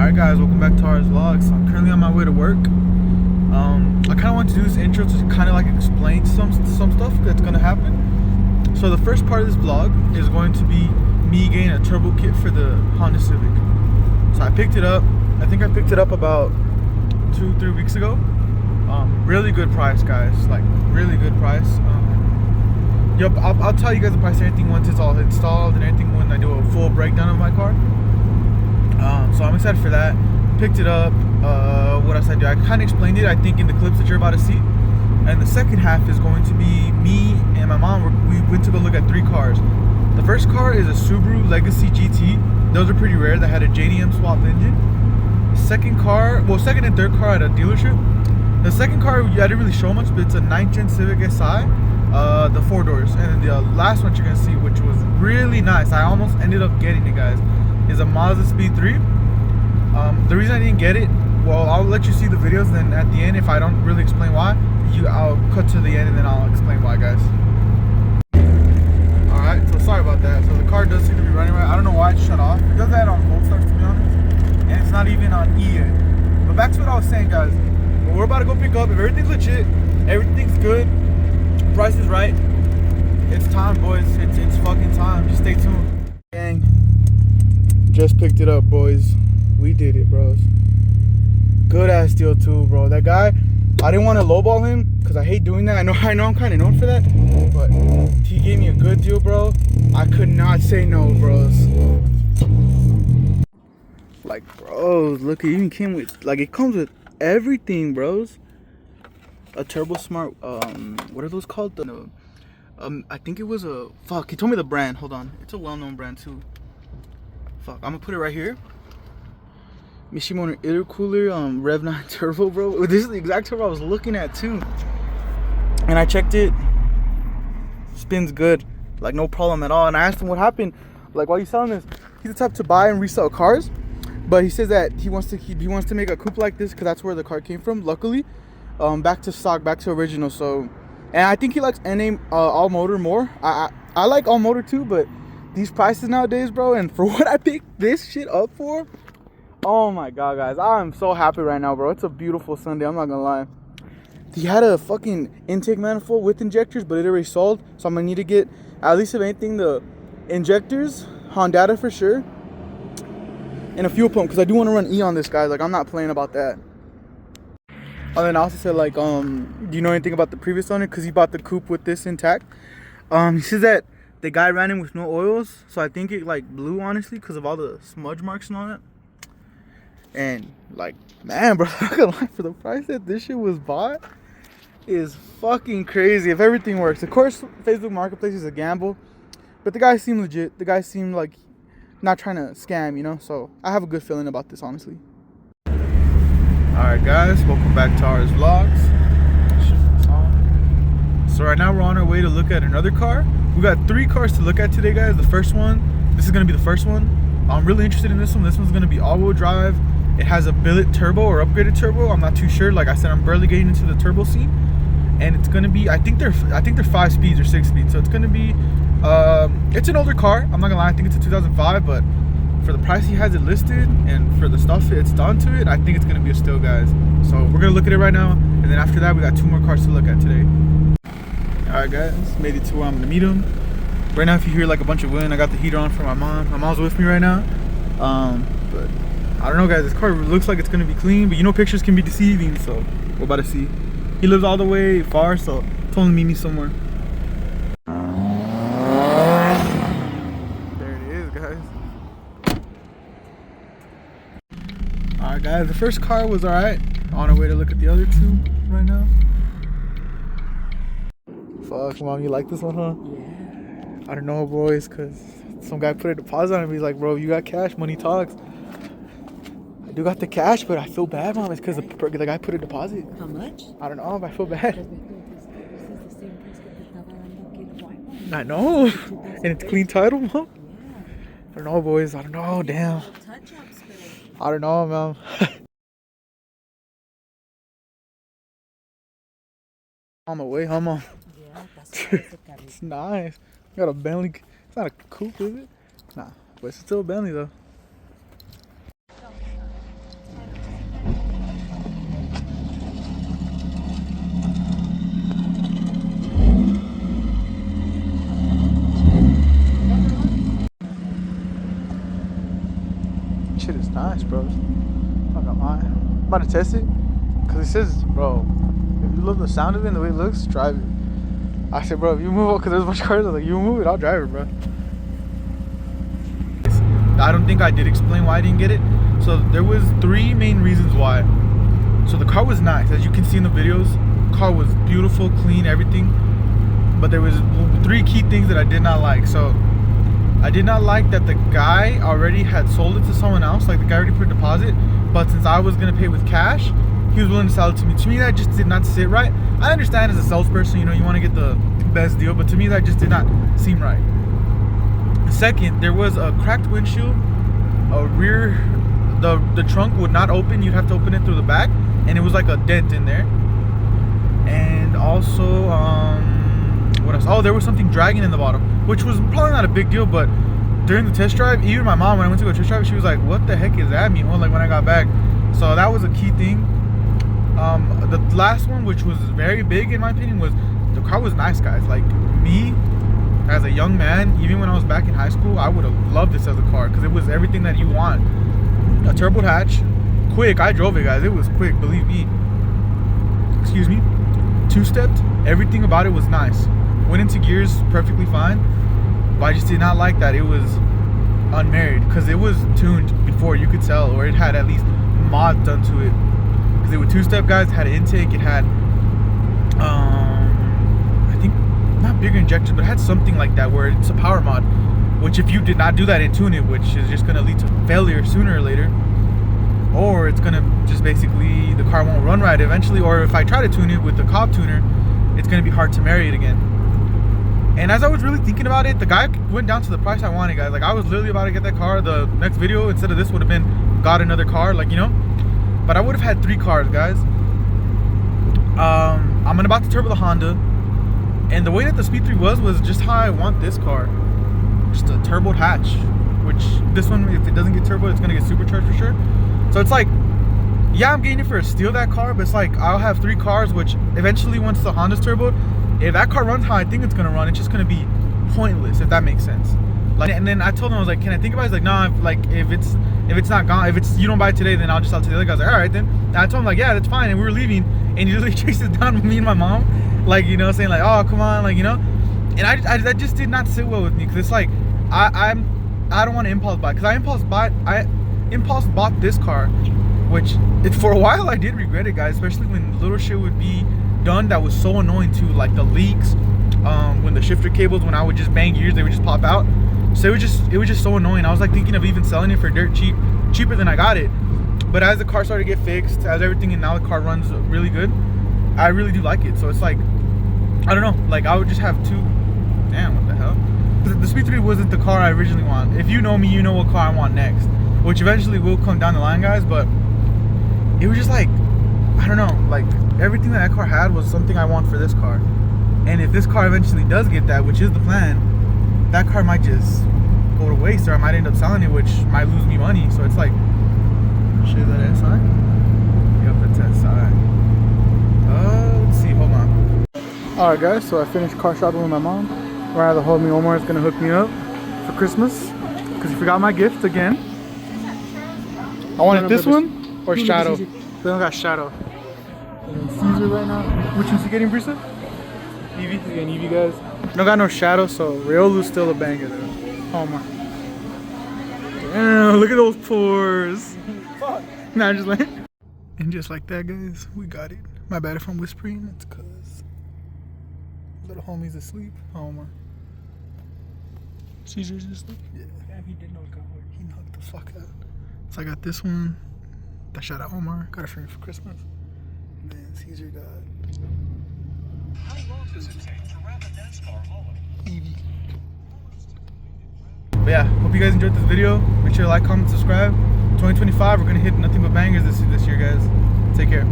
Alright guys, welcome back to our vlog. So I'm currently on my way to work. I kind of want to do this intro to kind of like explain some stuff that's going to happen. So the first part of this vlog is going to be me getting a turbo kit for the Honda Civic. So I picked it up. I think I picked it up about 2-3 weeks ago. Really good price, guys. Like really good price. I'll tell you guys the price of everything once it's all installed and everything when I do a full breakdown of my car. So I'm excited for that. Picked it up. What else I do? I kind of explained it, I think, in the clips that you're about to see. And the second half is going to be me and my mom. We went to go look at 3 cars. The first car is a Subaru Legacy GT. Those are pretty rare. That had a JDM swap engine. Second car, well, second and third car at a dealership. The second car, I didn't really show much, but it's a 9th gen Civic Si. The 4 doors. And then the last one you're gonna see, which was really nice, I almost ended up getting it, guys, is a Mazdaspeed 3. The reason I didn't get it, well, I'll let you see the videos, and then at the end, if I don't really explain why, I'll cut to the end and then I'll explain why, guys. Alright, so sorry about that. So the car does seem to be running right. I don't know why it shut off. It does that on both starts, to be honest. And it's not even on E yet. But back to what I was saying, guys. We're about to go pick up. If everything's legit, everything's good, price is right, it's time, boys. It's fucking time. Just stay tuned. Gang, just picked it up, boys. We did it, bros. Good ass deal too, bro. That guy, I didn't want to lowball him because I hate doing that. I know I'm kind of known for that, but he gave me a good deal, bro. I could not say no, bros. Like, bros, look, it even came with, like, it comes with everything, bros. A Turbo Smart, what are those called? I think it was a, fuck, he told me the brand. Hold on, it's a well-known brand too. Fuck, I'm gonna put it right here. Mishimoto intercooler, Rev9 turbo, bro. This is the exact turbo I was looking at too. And I checked it. Spins good, like no problem at all. And I asked him what happened. Like, why are you selling this? He's the type to buy and resell cars, but he says that he wants to make a coupe like this because that's where the car came from. Luckily, back to stock, back to original. So, and I think he likes NA all motor more. I like all motor too, but these prices nowadays, bro, and for what I picked this shit up for. Oh my god, guys, I'm so happy right now, bro. It's a beautiful Sunday, I'm not gonna lie. He had a fucking intake manifold with injectors, but it already sold, so I'm gonna need to get, at least if anything, the injectors, Honda for sure, and a fuel pump, because I do want to run E on this, guy. Like, I'm not playing about that. And then I also said, like, do you know anything about the previous owner? Because he bought the coupe with this intact. He says that the guy ran in with no oils, so I think it, like, blew, honestly, because of all the smudge marks and all that. And, like, man, bro, I'm not gonna lie, for the price that this shit was bought is fucking crazy if everything works. Of course, Facebook Marketplace is a gamble, but the guy seemed legit. The guy seemed like not trying to scam, you know? So I have a good feeling about this, honestly. Alright, guys, welcome back to our vlogs. So right now we're on our way to look at another car. We got 3 cars to look at today, guys. The first one, this is gonna be the first one. I'm really interested in this one. This one's gonna be all-wheel drive. It has a billet turbo or upgraded turbo. I'm not too sure. Like I said, I'm barely getting into the turbo scene, and it's gonna be, I think they're 5 speeds or 6 speeds. So it's gonna be, it's an older car. I'm not gonna lie. I think it's a 2005, but for the price he has it listed and for the stuff it's done to it, I think it's gonna be a steal, guys. So we're gonna look at it right now, and then after that, we got 2 more cars to look at today. All right, guys, made it to where I'm gonna meet him. Right now, if you hear like a bunch of wind, I got the heater on for my mom. My mom's with me right now. But I don't know, guys. This car looks like it's gonna be clean, but you know pictures can be deceiving, so we're about to see. He lives all the way far, so I told him to meet me somewhere. There it is, guys. Alright, guys. The first car was alright. On our way to look at the other 2 right now. Fuck, mom, you like this one, huh? Yeah. I don't know, boys, because some guy put a deposit on it. He's like, bro, you got cash, money talks. I do got the cash, but I feel bad, mom. It's because the guy put a deposit. How much? I don't know, but I feel bad. I know. And it's clean title, mom. Yeah. I don't know, boys. I don't know. Damn. I don't know, mom. On the way, huh, mom? Yeah, that's it's nice. Got a Bentley. It's not a coupe, is it? Nah, but it's still a Bentley though. about to test it. Because it says, bro, if you love the sound of it and the way it looks, drive it. I said, bro, if you move it, because there's a bunch of cars, I was like, you move it, I'll drive it, bro. I don't think I did explain why I didn't get it. So there was 3 main reasons why. So the car was nice, as you can see in the videos. Car was beautiful, clean, everything. But there was 3 key things that I did not like. So I did not like that the guy already had sold it to someone else. Like the guy already put a deposit. But since I was gonna pay with cash, he was willing to sell it to me. To me, that just did not sit right. I understand as a salesperson, you know, you want to get the best deal, but to me, that just did not seem right. Second, there was a cracked windshield, a rear, the trunk would not open. You'd have to open it through the back, and it was like a dent in there. And also, what else? Oh, there was something dragging in the bottom, which was probably not a big deal, but during the test drive, even my mom, when I went to go test drive, she was like, "What the heck is that mean?" Well, like when I got back, so that was a key thing. The last one, which was very big in my opinion, was the car was nice, guys. Like me, as a young man, even when I was back in high school, I would have loved this as a car because it was everything that you want. A turbo hatch, quick. I drove it, guys. It was quick, believe me. Excuse me. 2-stepped. Everything about it was nice. Went into gears perfectly fine, but I just did not like that it was unmarried because it was tuned before, you could tell, or it had at least mods done to it. Because it was 2-step, guys. It had an intake. It had, I think, not bigger injectors, but it had something like that where it's a power mod. Which, if you did not do that and tune it, which is just gonna lead to failure sooner or later, or it's gonna just basically the car won't run right eventually. Or if I try to tune it with the Cobb tuner, it's gonna be hard to marry it again. And as I was really thinking about it, the guy went down to the price I wanted, guys. Like I was literally about to get that car. The next video instead of this would have been got another car, like, you know. But I would have had 3 cars, guys. I'm about to turbo the Honda, and the way that the Speed 3 was just how I want this car. Just a turboed hatch, which this one, if it doesn't get turbo, it's gonna get supercharged for sure. So it's like, yeah, I'm getting it for a steal that car, but it's like I'll have 3 cars, which eventually once the Honda's turboed, if that car runs how I think it's gonna run, it's just gonna be pointless, if that makes sense. Like, and then I told him, I was like, can I think about it? He's like, no, like if it's not gone, if it's you don't buy it today, then I'll just sell it to the other guy. I was like, all right then. And I told him like, yeah, that's fine. And we were leaving, and he literally chased it down with me and my mom, like, you know, saying like, oh come on, like, you know. And I that just did not sit well with me, because it's like I don't want to impulse buy, because I impulse bought this car, which for a while I did regret it, guys, especially when little shit would be done that was so annoying too, like the leaks, when the shifter cables, when I would just bang gears, they would just pop out. So it was just so annoying. I was like thinking of even selling it for dirt cheap, cheaper than I got it. But as the car started to get fixed, as everything, and now the car runs really good, I really do like it. So it's like, I don't know, like I would just have 2. Damn, what the hell? The Speed 3 wasn't the car I originally want. If you know me, you know what car I want next, which eventually will come down the line, guys. But it was just like, I don't know, like everything that car had was something I want for this car. And if this car eventually does get that, which is the plan, that car might just go to waste, or I might end up selling it, which might lose me money. So it's like, show that SI? Yep, that's SI. Let's see, hold on. Alright guys, so I finished car shopping with my mom. Right, the homie Omar is gonna hook me up for Christmas, because he forgot my gift again. I wanted this one or Shadow. They don't got Shadow. And Caesar right now. Which one's he getting, Brisa? Evie. He's getting Evie, guys. No got no Shadow, so Riolu's still a banger though. Omar. Damn, look at those pores. Fuck. Nah, just like. And just like that, guys, we got it. My bad if I'm whispering. It's cause little homie's asleep. Omar. Caesar's asleep. Yeah. Yeah, he did knock out. He knocked the fuck out. So I got this one. That shout out Omar. Got it for me for Christmas. And then Caesar got. How long does it take to wrap a NASCAR holiday? Evie. But yeah, hope you guys enjoyed this video. Make sure to like, comment, subscribe. 2025, we're gonna hit nothing but bangers this year, guys. Take care.